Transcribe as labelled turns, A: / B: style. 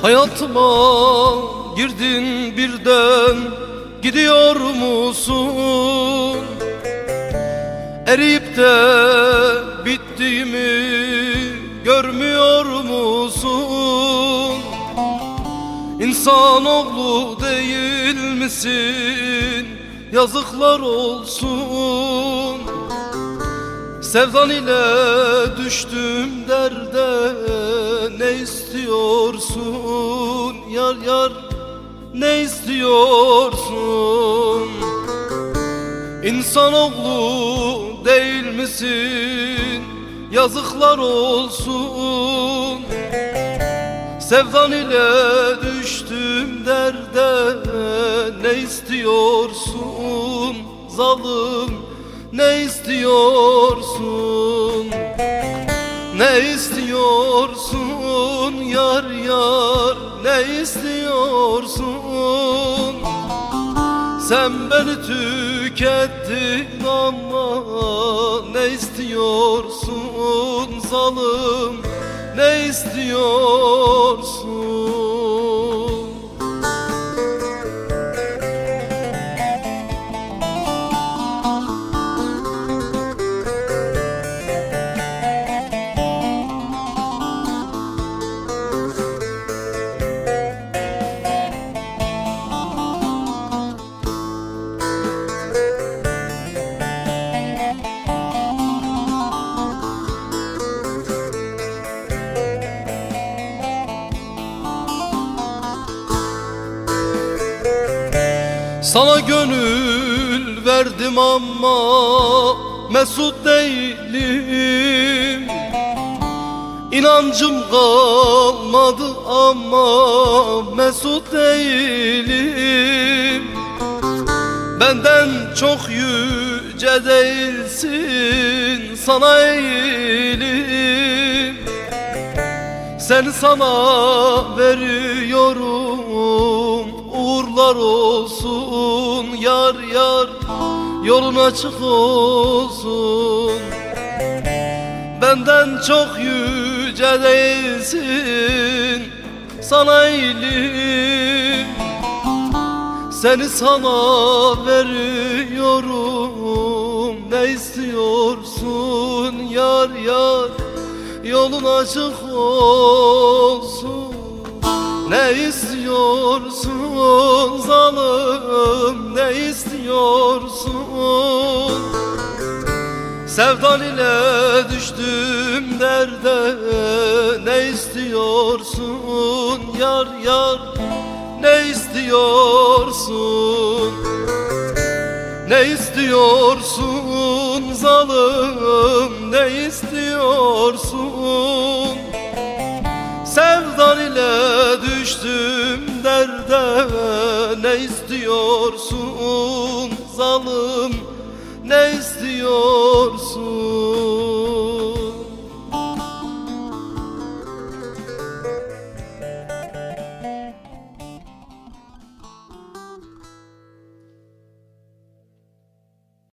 A: Hayatıma girdin birden, gidiyor musun? Eriyip de bittiğimi görmüyor musun? İnsanoğlu değil misin? Yazıklar olsun. Sevdan ile düştüm derde, ne istiyorsun? Yar yar ne istiyorsun? İnsanoğlu değil misin? Yazıklar olsun. Sevdan ile düştüm derde, ne istiyorsun? Zalim ne istiyorsun? Ne istiyorsun yar yar, ne istiyorsun? Sen beni tükettin ama ne istiyorsun? Zalim ne istiyorsun? Sana gönül verdim ama mesut değilim. İnancım kalmadı ama mesut değilim. Benden çok yüce değilsin, sana eğilim. Seni sana veriyorum, uğurlar olsun. Yar yar yolun açık olsun. Benden çok yüce değilsin, sana eğilim. Seni sana veriyorum, ne istiyorsun? Yar yar yolun açık olsun. Ne istiyorsun zalim, ne istiyorsun? Sevdan ile düştüm derde, ne istiyorsun? Yar yar ne istiyorsun? Ne istiyorsun zalim, ne istiyorsun? Sevdan ile düştüm derde, ne istiyorsun? Zalim ne istiyorsun?